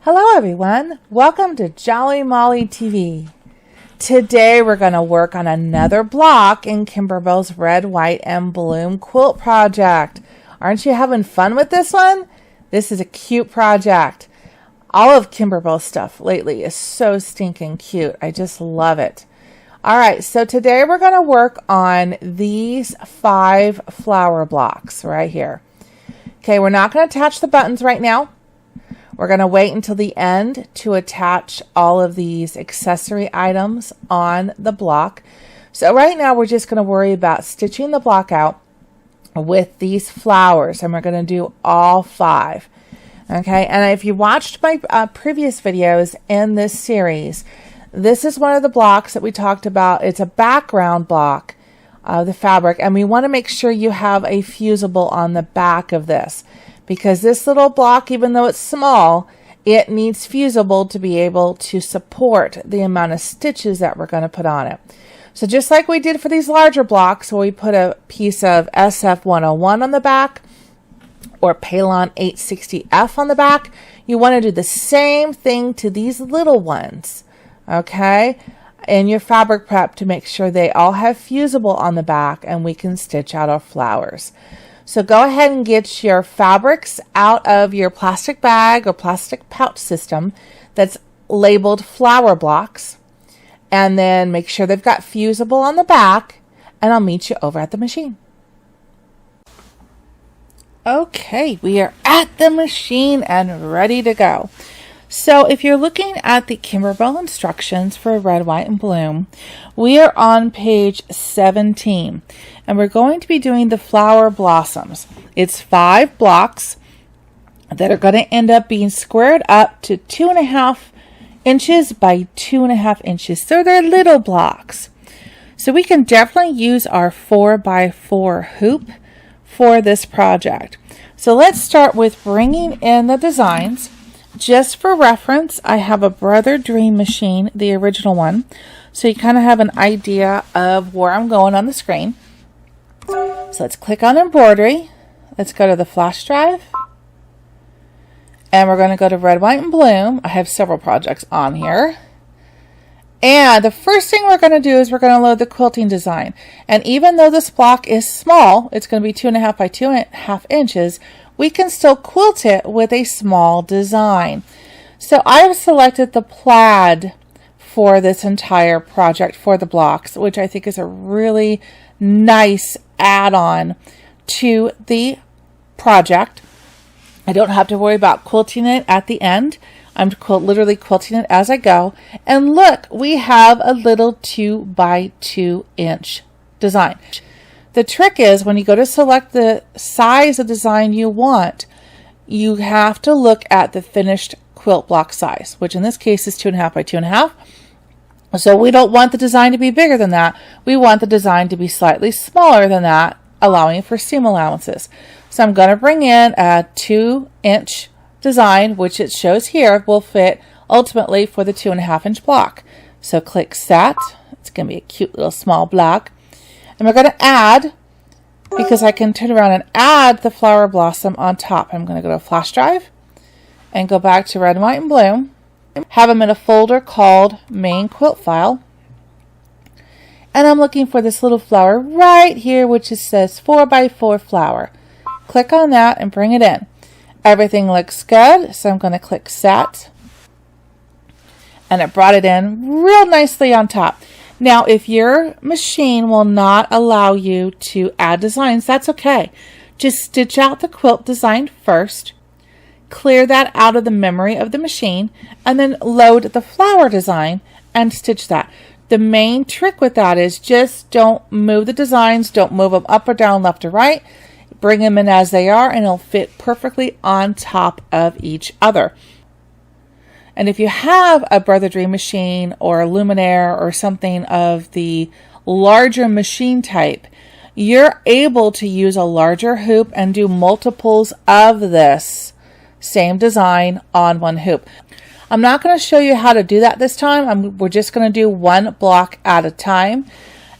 Hello everyone, welcome to Jolly Molly TV. Today we're going to work on another block in Kimberbell's Red, White, and Bloom quilt project. Aren't you having fun with this one? This is a cute project. All of Kimberbell's stuff lately is so stinking cute. I just love it. Alright, so today we're going to work on these 5 flower blocks right here. Okay, we're not going to attach the buttons right now. We're going to wait until the end to attach all of these accessory items on the block. So right now we're just going to worry about stitching the block out with these flowers, and we're going to do all 5. Okay, and if you watched my previous videos in this series, this is one of the blocks that we talked about. It's a background block of the fabric, and we want to make sure you have a fusible on the back of this. Because this little block, even though it's small, it needs fusible to be able to support the amount of stitches that we're going to put on it. So just like we did for these larger blocks, where we put a piece of SF101 on the back or Palon 860F on the back, you want to do the same thing to these little ones, okay, in your fabric prep to make sure they all have fusible on the back and we can stitch out our flowers. So go ahead and get your fabrics out of your plastic bag or plastic pouch system that's labeled flower blocks, and then make sure they've got fusible on the back, and I'll meet you over at the machine. Okay, we are at the machine and ready to go. So if you're looking at the Kimberbell instructions for Red, White, and Bloom, we are on page 17, and we're going to be doing the flower blossoms. It's 5 blocks that are going to end up being squared up to 2.5 inches by 2.5 inches. So they're little blocks. So we can definitely use our 4x4 hoop for this project. So let's start with bringing in the designs. Just for reference, I have a Brother Dream machine, the original one, so you kind of have an idea of where I'm going on the screen. So let's click on Embroidery. Let's go to the flash drive, and we're going to go to Red, White, and Bloom. I have several projects on here. And the first thing we're going to do is we're going to load the quilting design. And even though this block is small, it's going to be 2.5 by 2.5 inches, we can still quilt it with a small design. So I've selected the plaid for this entire project for the blocks, which I think is a really nice add-on to the project. I don't have to worry about quilting it at the end. I'm literally quilting it as I go. And look, we have a little 2 by 2 inch design. The trick is when you go to select the size of design you want, you have to look at the finished quilt block size, which in this case is 2.5 by 2.5. So we don't want the design to be bigger than that. We want the design to be slightly smaller than that, allowing for seam allowances. So I'm going to bring in a 2-inch design, which it shows here will fit ultimately for the 2.5 inch block. So click Set. It's going to be a cute little small block. And we're going to add, because I can turn around and add the flower blossom on top. I'm going to go to Flash Drive and go back to Red, White, and Bloom. Have them in a folder called Main Quilt File. And I'm looking for this little flower right here, which says 4x4 flower. Click on that and bring it in. Everything looks good, so I'm going to click Set. And it brought it in real nicely on top. Now, if your machine will not allow you to add designs, that's okay. Just stitch out the quilt design first, clear that out of the memory of the machine, and then load the flower design and stitch that. The main trick with that is just don't move the designs, don't move them up or down, left or right. Bring them in as they are, and it'll fit perfectly on top of each other. And if you have a Brother Dream machine or a Luminaire or something of the larger machine type, you're able to use a larger hoop and do multiples of this same design on one hoop. I'm not going to show you how to do that this time. We're just going to do one block at a time.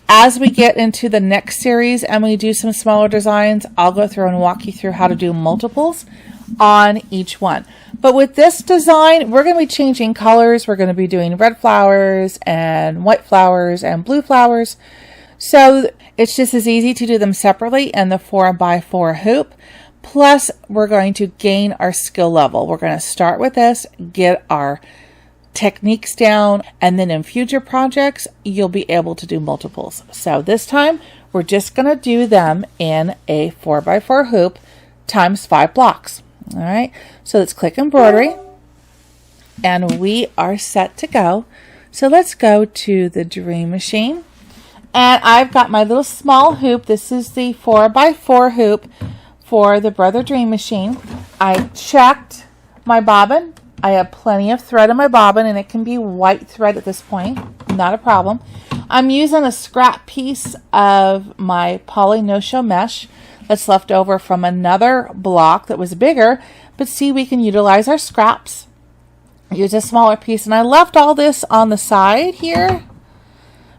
As we get into the next series and we do some smaller designs, I'll go through and walk you through how to do multiples on each one. But with this design, we're going to be changing colors. We're going to be doing red flowers and white flowers and blue flowers. So it's just as easy to do them separately in the 4x4 hoop. Plus, we're going to gain our skill level. We're going to start with this, get our techniques down, and then in future projects, you'll be able to do multiples. So this time, we're just going to do them in a 4x4 hoop times 5 blocks. All right, so let's click embroidery, and we are set to go. So let's go to the Dream Machine, and I've got my little small hoop. This is the 4x4 hoop for the Brother Dream Machine. I checked my bobbin. I have plenty of thread in my bobbin, and it can be white thread at this point, not a problem. I'm using a scrap piece of my poly no-show mesh that's left over from another block that was bigger, but see, we can utilize our scraps, use a smaller piece, and I left all this on the side here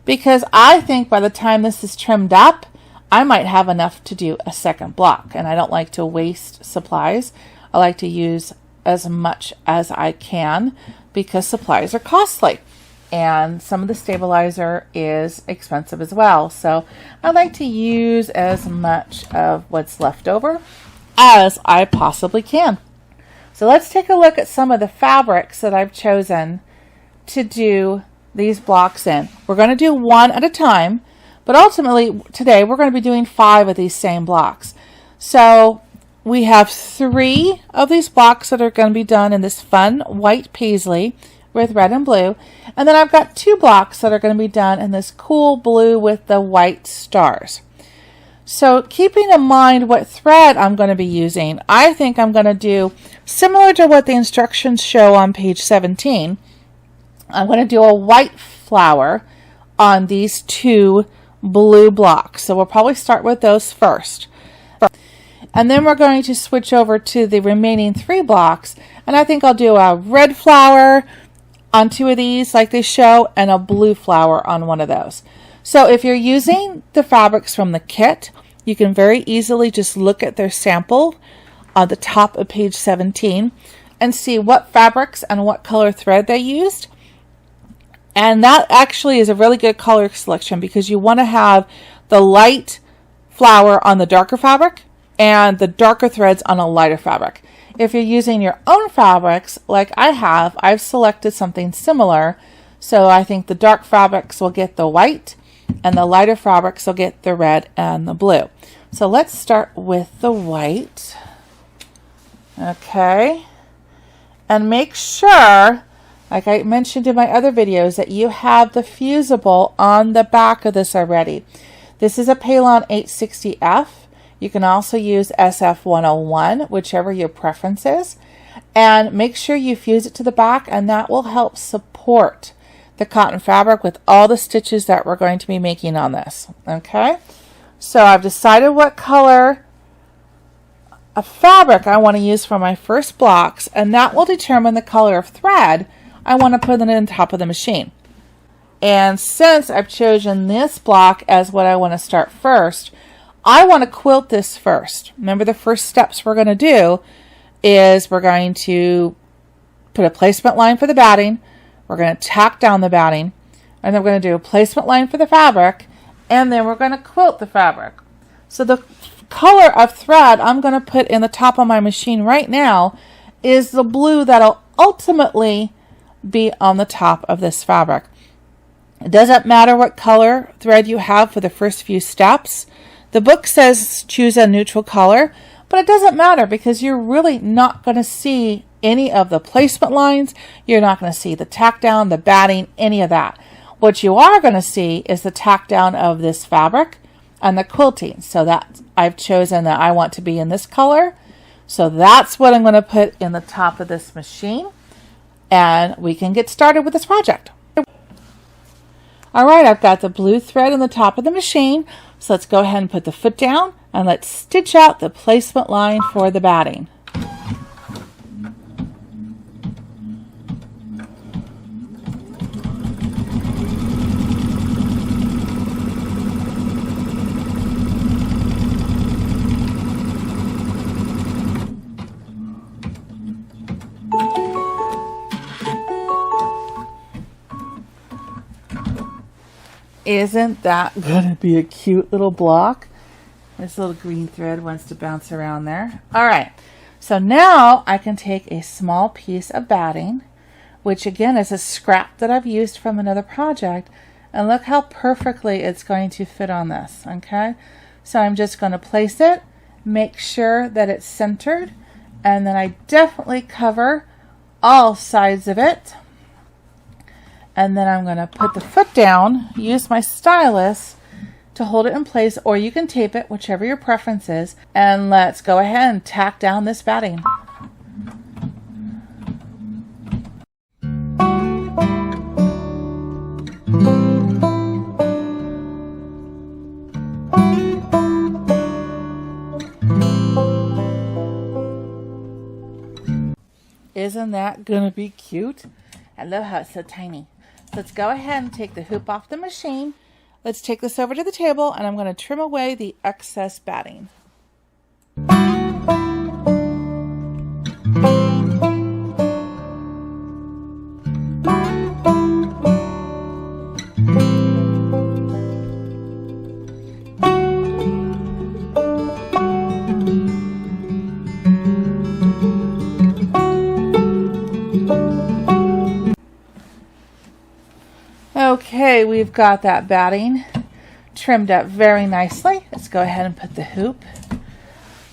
because I think by the time this is trimmed up, I might have enough to do a second block, and I don't like to waste supplies. I like to use as much as I can because supplies are costly, and some of the stabilizer is expensive as well. So I like to use as much of what's left over as I possibly can. So let's take a look at some of the fabrics that I've chosen to do these blocks in. We're going to do one at a time, but ultimately today we're going to be doing 5 of these same blocks. So we have 3 of these blocks that are going to be done in this fun white paisley with red and blue. And then I've got 2 blocks that are going to be done in this cool blue with the white stars. So keeping in mind what thread I'm going to be using, I think I'm going to do similar to what the instructions show on page 17. I'm going to do a white flower on these 2 blue blocks. So we'll probably start with those first. And then we're going to switch over to the remaining 3 blocks. And I think I'll do a red flower on 2 of these like they show, and a blue flower on one of those. So if you're using the fabrics from the kit, you can very easily just look at their sample on the top of page 17 and see what fabrics and what color thread they used. And that actually is a really good color selection because you want to have the light flower on the darker fabric and the darker threads on a lighter fabric. If you're using your own fabrics, like I have, I've selected something similar. So I think the dark fabrics will get the white and the lighter fabrics will get the red and the blue. So let's start with the white. Okay. And make sure, like I mentioned in my other videos, that you have the fusible on the back of this already. This is a Palon 860F. You can also use SF101, whichever your preference is. And make sure you fuse it to the back, and that will help support the cotton fabric with all the stitches that we're going to be making on this. Okay, so I've decided what color of fabric I want to use for my first blocks, and that will determine the color of thread I want to put in the top of the machine. And since I've chosen this block as what I want to start first, I want to quilt this first. Remember, the first steps we're going to do is we're going to put a placement line for the batting. We're going to tack down the batting, and then we're going to do a placement line for the fabric, and then we're going to quilt the fabric. So the color of thread I'm going to put in the top of my machine right now is the blue that'll ultimately be on the top of this fabric. It doesn't matter what color thread you have for the first few steps. The book says choose a neutral color, but it doesn't matter because you're really not going to see any of the placement lines. You're not going to see the tack down, the batting, any of that. What you are going to see is the tack down of this fabric and the quilting. So that I've chosen that I want to be in this color. So that's what I'm going to put in the top of this machine. And we can get started with this project. All right, I've got the blue thread on the top of the machine. So let's go ahead and put the foot down and let's stitch out the placement line for the batting. Isn't that gonna be a cute little block? This little green thread wants to bounce around there. All right, so now I can take a small piece of batting, which again is a scrap that I've used from another project, and look how perfectly it's going to fit on this, okay? So I'm just going to place it, make sure that it's centered, and then I definitely cover all sides of it. And then I'm going to put the foot down, use my stylus to hold it in place, or you can tape it, whichever your preference is. And let's go ahead and tack down this batting. Isn't that going to be cute? I love how it's so tiny. Let's go ahead and take the hoop off the machine. Let's take this over to the table, and I'm going to trim away the excess batting. Okay, we've got that batting trimmed up very nicely. Let's go ahead and put the hoop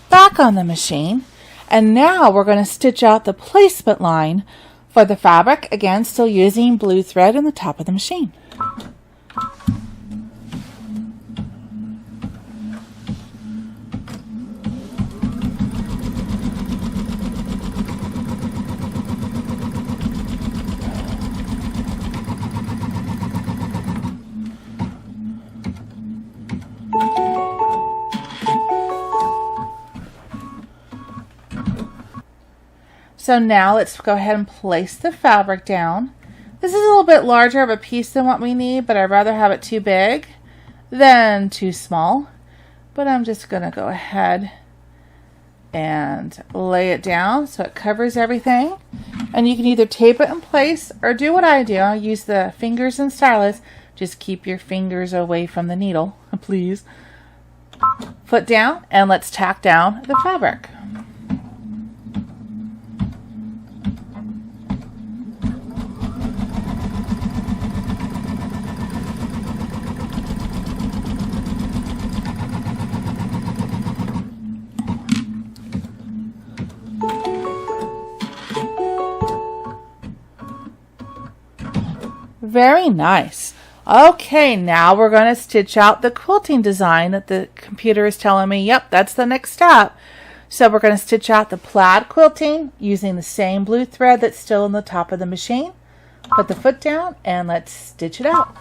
back on the machine. And now we're going to stitch out the placement line for the fabric. Again, still using blue thread in the top of the machine. So now let's go ahead and place the fabric down. This is a little bit larger of a piece than what we need, but I'd rather have it too big than too small. But I'm just going to go ahead and lay it down so it covers everything. And you can either tape it in place or do what I do. I use the fingers and stylus. Just keep your fingers away from the needle, please. Foot down, and let's tack down the fabric. Very nice. Okay, now we're going to stitch out the quilting design that the computer is telling me, yep, that's the next step. So we're going to stitch out the plaid quilting using the same blue thread that's still in the top of the machine. Put the foot down and let's stitch it out.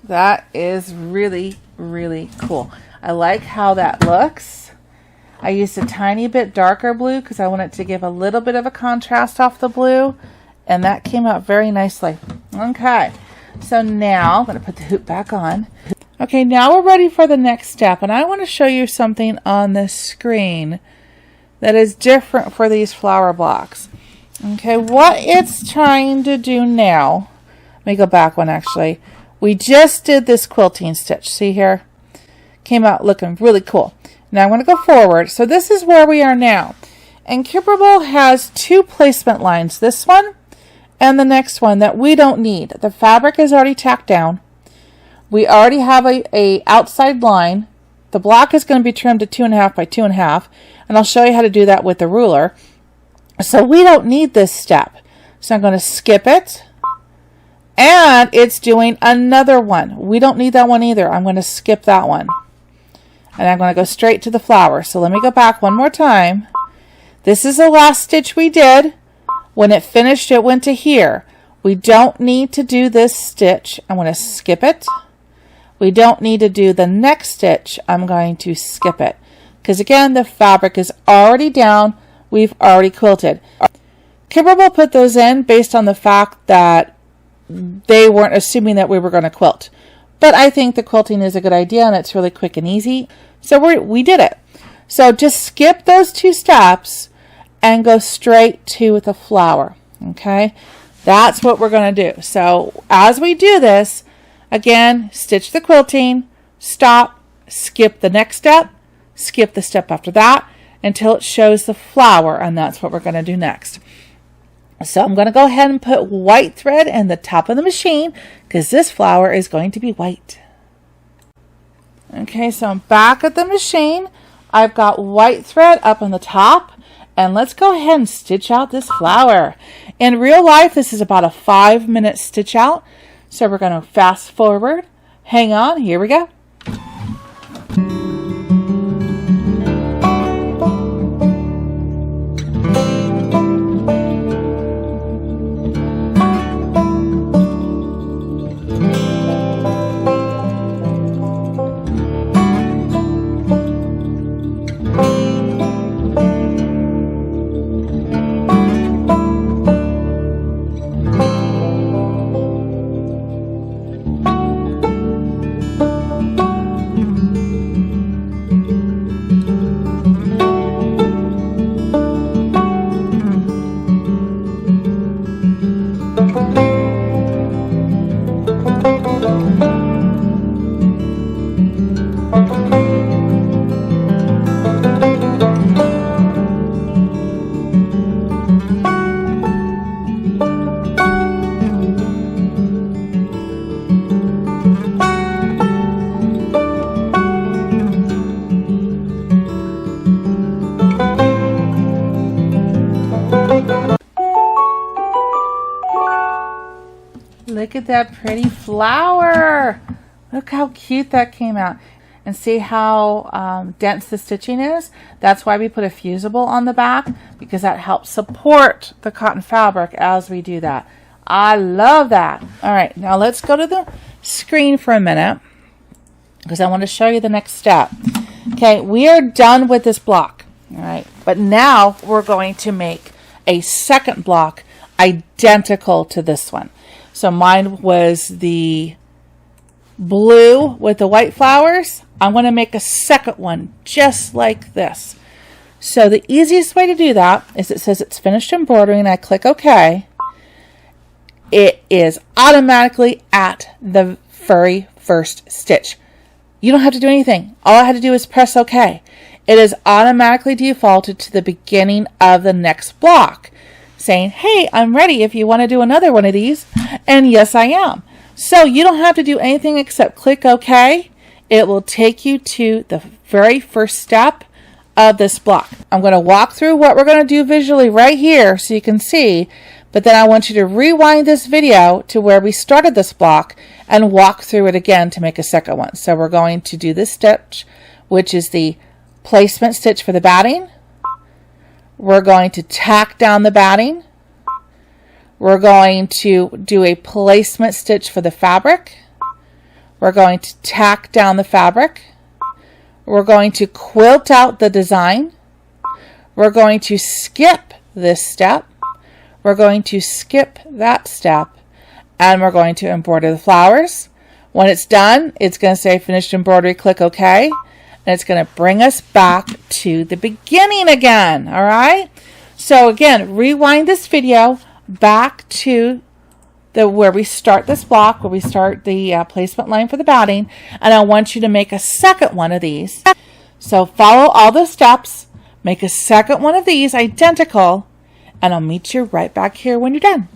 That is really, really cool. I like how that looks. I used a tiny bit darker blue because I wanted to give a little bit of a contrast off the blue, and that came out very nicely. Okay, so now I'm going to put the hoop back on. Okay, now we're ready for the next step, and I want to show you something on the screen that is different for these flower blocks. Okay, what it's trying to do now, let me go back one actually. We just did this quilting stitch. See here? Came out looking really cool. Now I'm going to go forward. So this is where we are now. And Kimberbell has two placement lines. This one and the next one that we don't need. The fabric is already tacked down. We already have a outside line. The block is going to be trimmed to 2.5 by 2.5. And I'll show you how to do that with the ruler. So we don't need this step. So I'm going to skip it. And it's doing another one. We don't need that one either. I'm going to skip that one. And I'm going to go straight to the flower. So let me go back one more time. This is the last stitch we did. When it finished, it went to here. We don't need to do this stitch. I'm going to skip it. We don't need to do the next stitch. I'm going to skip it. Because again, the fabric is already down. We've already quilted. Kimberbell put those in based on the fact that they weren't assuming that we were going to quilt. but I think the quilting is a good idea and it's really quick and easy. So we did it. So just skip those 2 steps and go straight to the flower. Okay, that's what we're going to do. So as we do this, again, stitch the quilting, stop, skip the next step, skip the step after that until it shows the flower, and that's what we're going to do next. So I'm going to go ahead and put white thread in the top of the machine because this flower is going to be white. Okay, so I'm back at the machine. I've got white thread up on the top, and let's go ahead and stitch out this flower. In real life, this is about a 5-minute stitch out. So we're going to fast forward. Hang on, here we go. Look at that pretty flower. Look how cute that came out. And see how dense the stitching is? That's why we put a fusible on the back, because that helps support the cotton fabric as we do that. I love that. All right, now let's go to the screen for a minute because I want to show you the next step. Okay, we are done with this block. All right, but now we're going to make a second block identical to this one. So mine was the blue with the white flowers. I'm going to make a second one just like this. So the easiest way to do that is it says it's finished embroidering and I click OK. It is automatically at the very first stitch. You don't have to do anything. All I had to do is press OK. It is automatically defaulted to the beginning of the next block, saying, hey, I'm ready if you want to do another one of these. And yes, I am. So you don't have to do anything except click OK. It will take you to the very first step of this block. I'm going to walk through what we're going to do visually right here so you can see, but then I want you to rewind this video to where we started this block and walk through it again to make a second one. So we're going to do this stitch, which is the placement stitch for the batting. We're going to tack down the batting. We're going to do a placement stitch for the fabric. We're going to tack down the fabric. We're going to quilt out the design. We're going to skip this step. We're going to skip that step. And we're going to embroider the flowers. When it's done, it's going to say finished embroidery, click OK. And it's going to bring us back to the beginning again. All right. So again, rewind this video back to where we start this block, where we start the placement line for the batting. And I want you to make a second one of these. So follow all the steps, make a second one of these identical, and I'll meet you right back here when you're done.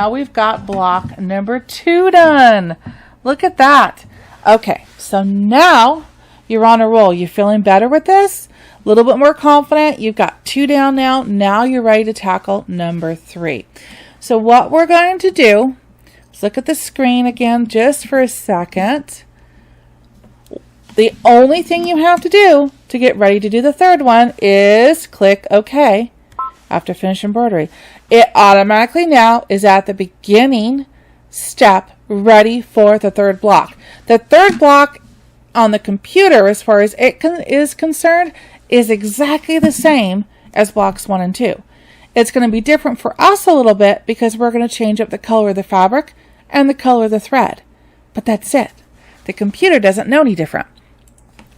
now we've got block number 2 done. Look at that. Okay, so now you're on a roll. You're feeling better with this? A little bit more confident. You've got 2 down now. Now you're ready to tackle number 3. So what we're going to do is look at the screen again just for a second. The only thing you have to do to get ready to do the third one is click OK after finish embroidery. It automatically now is at the beginning step ready for the third block. The third block on the computer, as far as it is concerned, is exactly the same as blocks 1 and 2. It's going to be different for us a little bit because we're going to change up the color of the fabric and the color of the thread. But that's it. The computer doesn't know any different.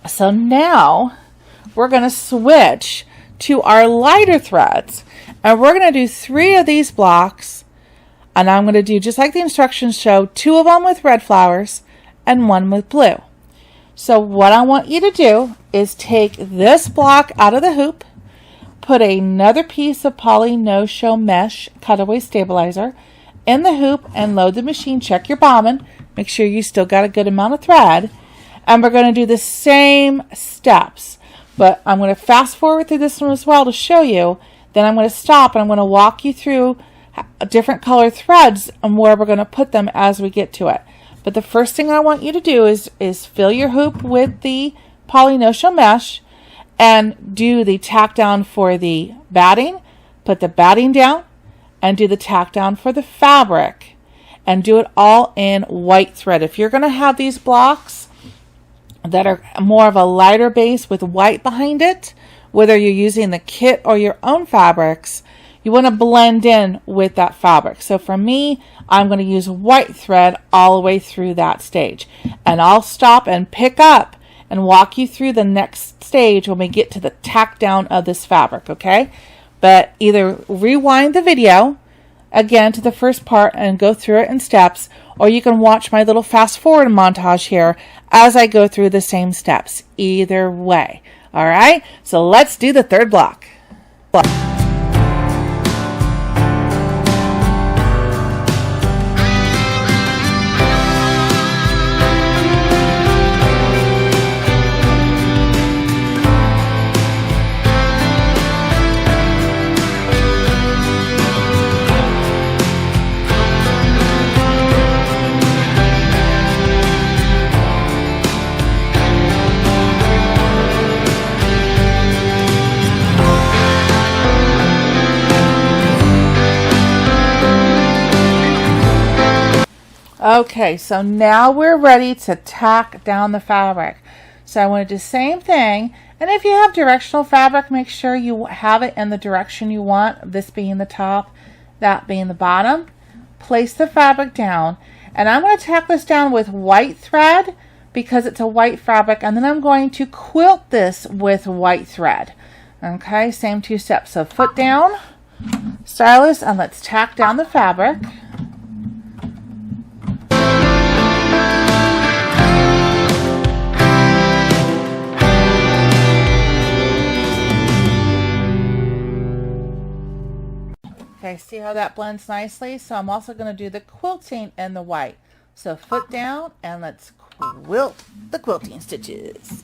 So now we're going to switch to our lighter threads, and we're going to do 3 of these blocks, and I'm going to do just like the instructions show, 2 of them with red flowers and 1 with blue. So what I want you to do is take this block out of the hoop, put another piece of poly no-show mesh cutaway stabilizer in the hoop and load the machine. Check your bobbin. Make sure you still got a good amount of thread. And we're going to do the same steps. But I'm going to fast forward through this one as well to show you. Then I'm going to stop and I'm going to walk you through different color threads and where we're going to put them as we get to it. But the first thing I want you to do is fill your hoop with the poly no-show mesh and do the tack down for the batting, put the batting down, and do the tack down for the fabric. And do it all in white thread. If you're going to have these blocks that are more of a lighter base with white behind it, whether you're using the kit or your own fabrics, you want to blend in with that fabric. So for me, I'm going to use white thread all the way through that stage. And I'll stop and pick up and walk you through the next stage when we get to the tack down of this fabric, okay? But either rewind the video again to the first part and go through it in steps, or you can watch my little fast forward montage here as I go through the same steps. Either way. All right, so let's do the third block. Okay, so now we're ready to tack down the fabric. So I want to do the same thing. And if you have directional fabric, make sure you have it in the direction you want, this being the top, that being the bottom. Place the fabric down. And I'm going to tack this down with white thread because it's a white fabric. And then I'm going to quilt this with white thread. Okay, same 2 steps. So foot down, stylus, and let's tack down the fabric. Okay, see how that blends nicely? So I'm also going to do the quilting in the white. So foot down and let's quilt the quilting stitches.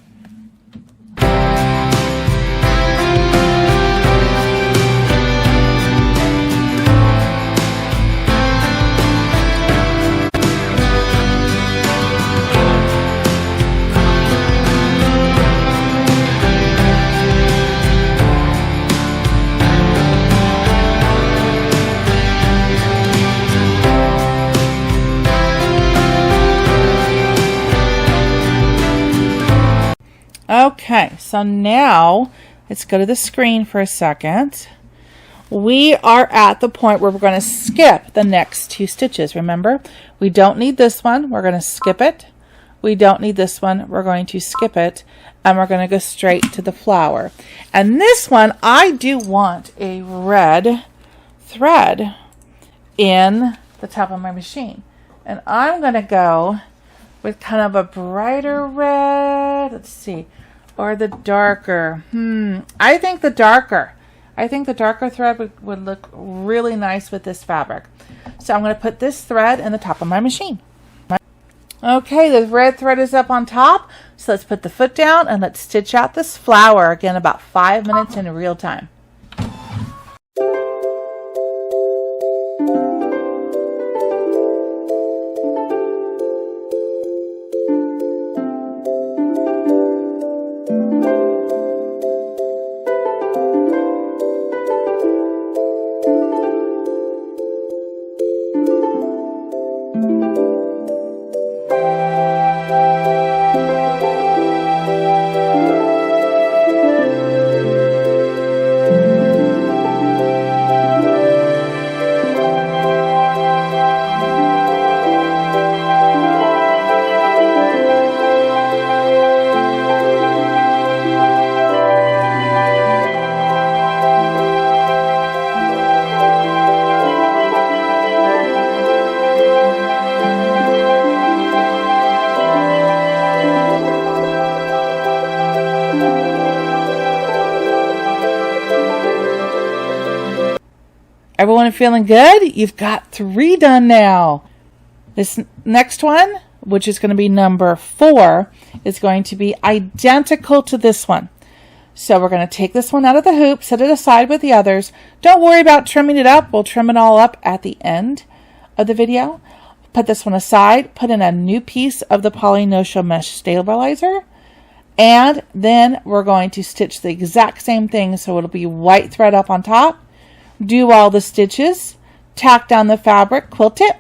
Okay, so now let's go to the screen for a second. We are at the point where we're going to skip the next 2 stitches. Remember, we don't need this one. We're going to skip it. We don't need this one. We're going to skip it. And we're going to go straight to the flower. And this one, I do want a red thread in the top of my machine. And I'm going to go with kind of a brighter red. Let's see. Or the darker. I think the darker. I think the darker thread would look really nice with this fabric. So I'm going to put this thread in the top of my machine. Okay, the red thread is up on top. So let's put the foot down and let's stitch out this flower. Again, about 5 minutes in real time. Everyone feeling good? You've got 3 done now. This next one, which is going to be number 4, is going to be identical to this one. So we're going to take this one out of the hoop, set it aside with the others. Don't worry about trimming it up. We'll trim it all up at the end of the video. Put this one aside, put in a new piece of the polynotional mesh stabilizer, and then we're going to stitch the exact same thing. So it'll be white thread up on top. Do all the stitches, tack down the fabric, quilt it,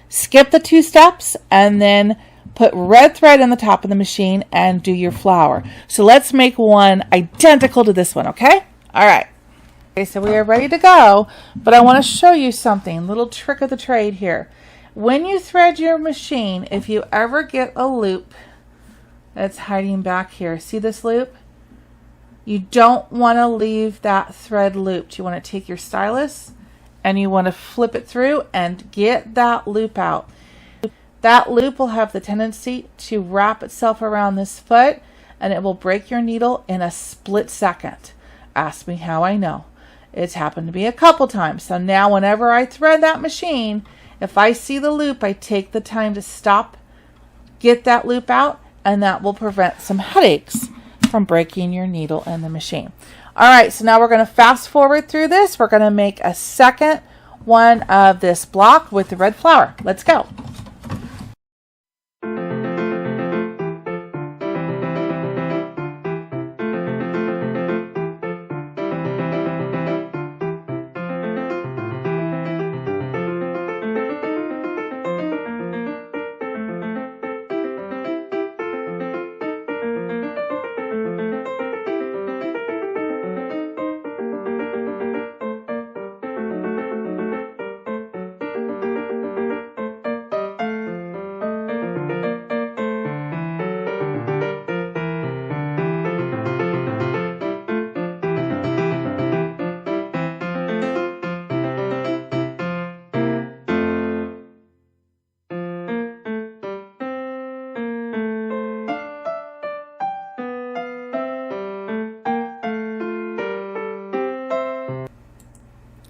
skip the 2 steps, and then put red thread in the top of the machine and do your flower. So let's make one identical to this one, okay? All right. Okay, so we are ready to go, but I want to show you something, little trick of the trade here. When you thread your machine, if you ever get a loop that's hiding back here, see this loop? You don't want to leave that thread looped. You want to take your stylus and you want to flip it through and get that loop out. That loop will have the tendency to wrap itself around this foot and it will break your needle in a split second. Ask me how I know. It's happened to me a couple times. So now whenever I thread that machine, if I see the loop, I take the time to stop, get that loop out, and that will prevent some headaches from breaking your needle in the machine. All right, so now we're going to fast forward through this. We're going to make a second one of this block with the red flower. Let's go.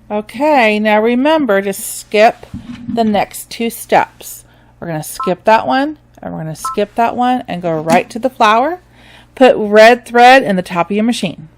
Okay, now remember to skip the next 2 steps. We're going to skip that one, and we're going to skip that one, and go right to the flower. Put red thread in the top of your machine.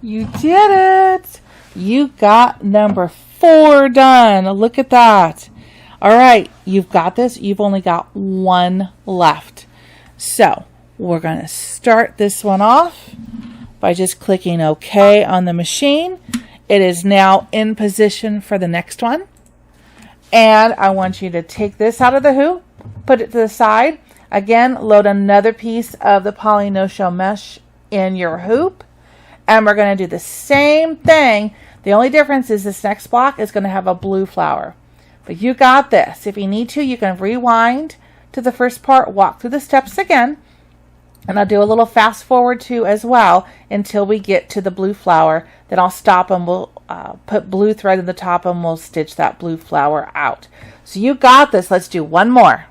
You did it! You got number 4 done. Look at that. All right, you've got this. You've only got 1 left. So we're going to start this one off by just clicking OK on the machine. It is now in position for the next one. And I want you to take this out of the hoop, put it to the side. Again, load another piece of the poly no-show mesh in your hoop. And we're going to do the same thing. The only difference is this next block is going to have a blue flower. But you got this. If you need to, you can rewind to the first part, walk through the steps again. And I'll do a little fast forward too as well until we get to the blue flower. Then I'll stop and we'll put blue thread in the top and we'll stitch that blue flower out. So you got this. Let's do one more.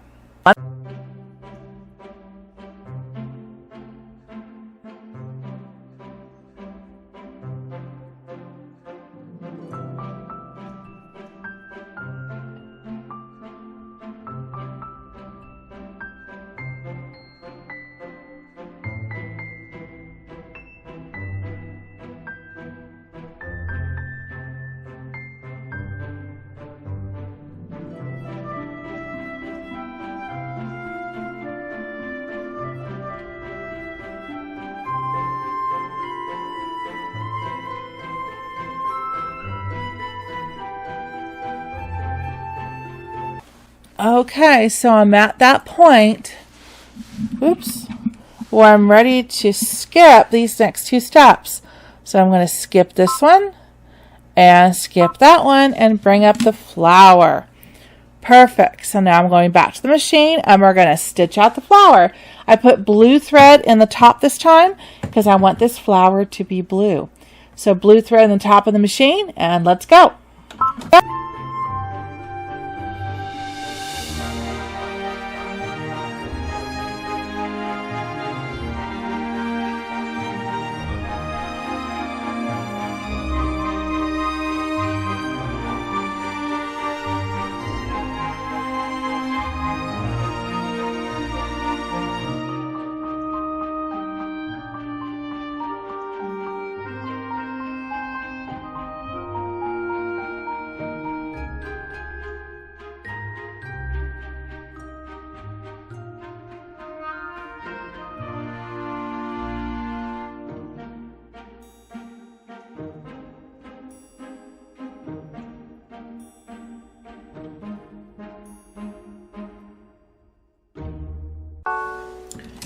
Okay, so I'm at that point, where I'm ready to skip these next 2 steps. So I'm going to skip this one and skip that one and bring up the flower. Perfect. So now I'm going back to the machine and we're going to stitch out the flower. I put blue thread in the top this time because I want this flower to be blue. So blue thread in the top of the machine and let's go.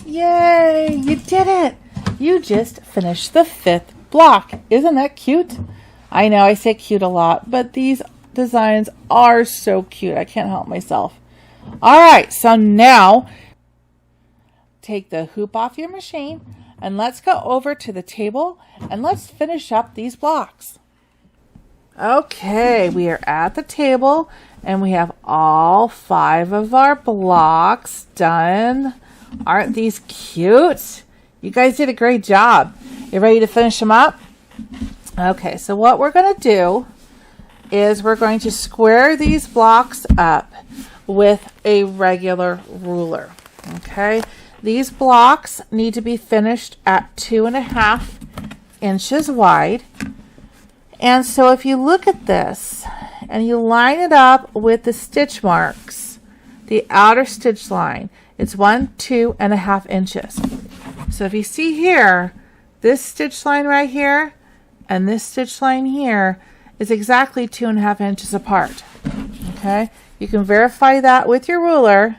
Yay! You did it! You just finished the 5th block. Isn't that cute? I know I say cute a lot, but these designs are so cute. I can't help myself. Alright, so now take the hoop off your machine and let's go over to the table and let's finish up these blocks. Okay, we are at the table and we have all 5 of our blocks done. Aren't these cute? You guys did a great job. You ready to finish them up? Okay, so what we're going to do is we're going to square these blocks up with a regular ruler. Okay, these blocks need to be finished at 2.5 inches wide. And so if you look at this and you line it up with the stitch marks, the outer stitch line, it's 2.5 inches. So if you see here, this stitch line right here and this stitch line here is exactly 2.5 inches apart. Okay, you can verify that with your ruler.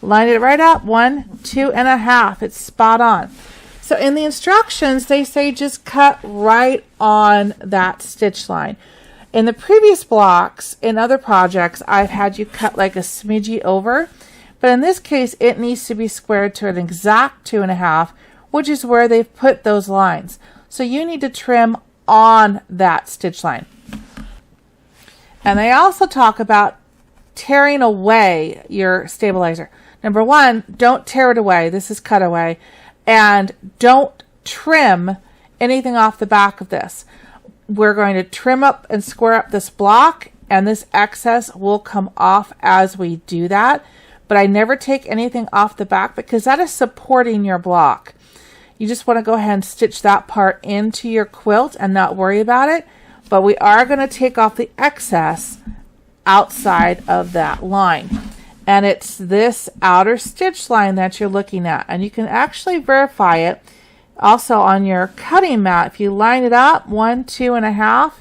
Line it right up, 2.5. It's spot on. So in the instructions, they say just cut right on that stitch line. In the previous blocks, in other projects, I've had you cut like a smidgy over. But in this case, it needs to be squared to an exact 2.5, which is where they've put those lines. So you need to trim on that stitch line. And they also talk about tearing away your stabilizer. Number 1, don't tear it away. This is cut away. And don't trim anything off the back of this. We're going to trim up and square up this block, and this excess will come off as we do that. But I never take anything off the back because that is supporting your block. you just want to go ahead and stitch that part into your quilt and not worry about it. But we are going to take off the excess outside of that line. And it's this outer stitch line that you're looking at. And you can actually verify it also on your cutting mat. If you line it up, 1, 2.5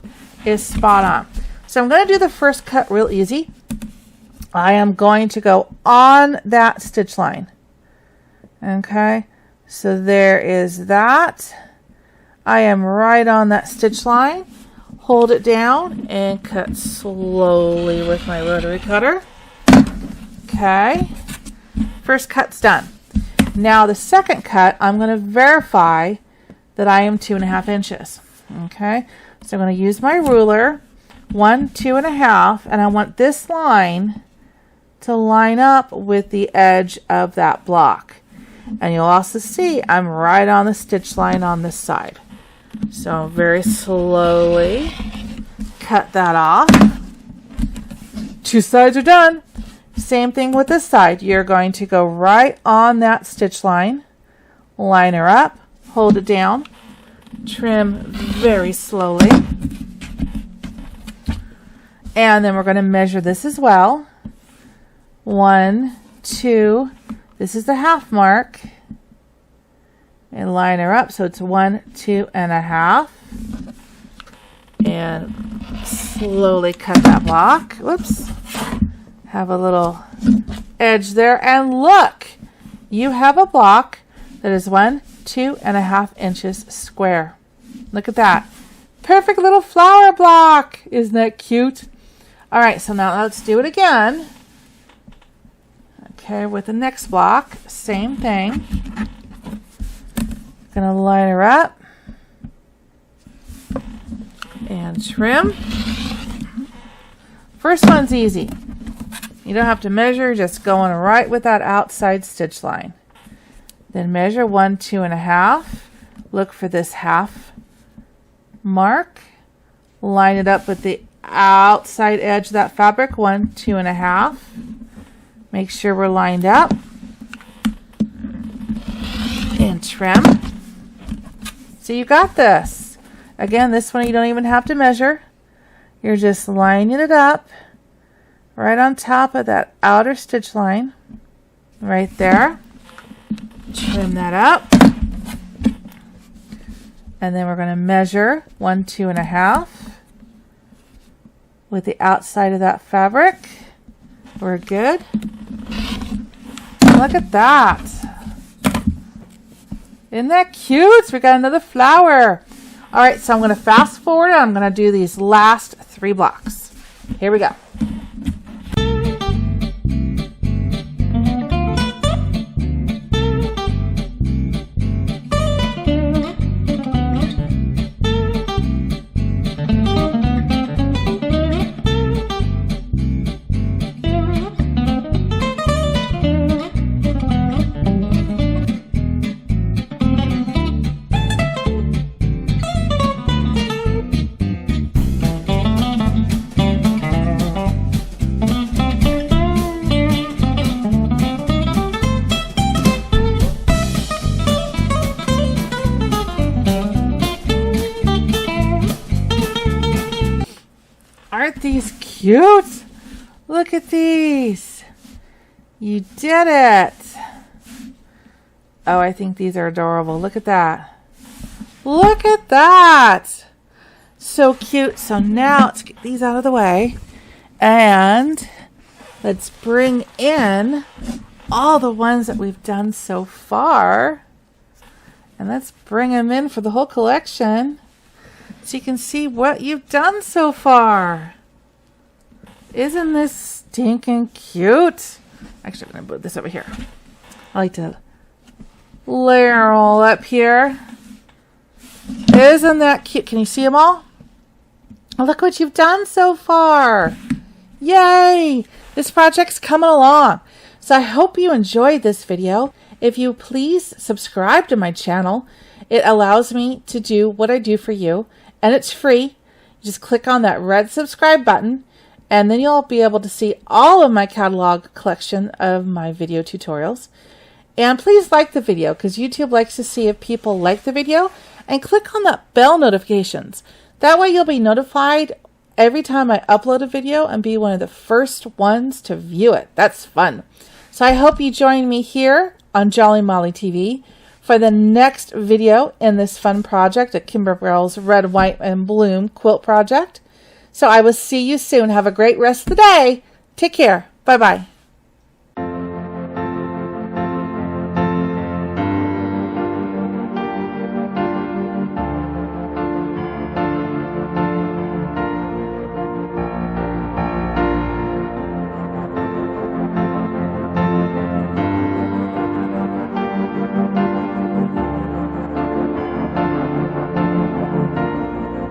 is spot on. So I'm going to do the first cut real easy. I am going to go on that stitch line. Okay, so there is that. I am right on that stitch line. Hold it down and cut slowly with my rotary cutter. Okay, first cut's done. Now the second cut, I'm going to verify that I am 2.5 inches. Okay, so I'm going to use my ruler, 1, 2.5, and I want this line to line up with the edge of that block. And you'll also see I'm right on the stitch line on this side. So very slowly cut that off. 2 sides are done. Same thing with this side. You're going to go right on that stitch line, line her up, hold it down, trim very slowly, and then we're going to measure this as well. 1, 2, this is the half mark, and line her up so it's 1, 2.5, and slowly cut that block. Whoops. Have a little edge there, and look, you have a block that is 1, 2.5 inches square. Look at that. Perfect little flower block. Isn't that cute? All right, so now let's do it again. Okay, with the next block, same thing. Gonna line her up and trim. First one's easy. You don't have to measure, just going right with that outside stitch line. Then measure 1, 2.5. Look for this half mark. Line it up with the outside edge of that fabric, 1, 2.5. Make sure we're lined up. And trim. So you got this. Again, this one you don't even have to measure. You're just lining it up right on top of that outer stitch line. Right there. Trim that up. And then we're going to measure 1, 2.5 with the outside of that fabric. We're good. Look at that. Isn't that cute? We got another flower. All right, so I'm going to fast forward and I'm going to do these last 3 blocks. Here we go. Aren't these cute? Look at these. You did it. Oh, I think these are adorable. Look at that. Look at that. So cute. So now let's get these out of the way. And let's bring in all the ones that we've done so far. And let's bring them in for the whole collection, so you can see what you've done so far. Isn't this stinking cute? Actually, I'm going to put this over here. I like to layer all up here. Isn't that cute? Can you see them all? Oh, look what you've done so far. Yay! This project's coming along. So I hope you enjoyed this video. If you please subscribe to my channel, it allows me to do what I do for you. And it's free. You just click on that red subscribe button, and then you'll be able to see all of my catalog collection of my video tutorials. And please like the video because YouTube likes to see if people like the video, and click on that bell notifications. That way you'll be notified every time I upload a video and be one of the first ones to view it. That's fun. So I hope you join me here on Jolly Molly TV for the next video in this fun project at Kimberbell's Red, White, and Bloom quilt project. So I will see you soon. Have a great rest of the day. Take care. Bye-bye.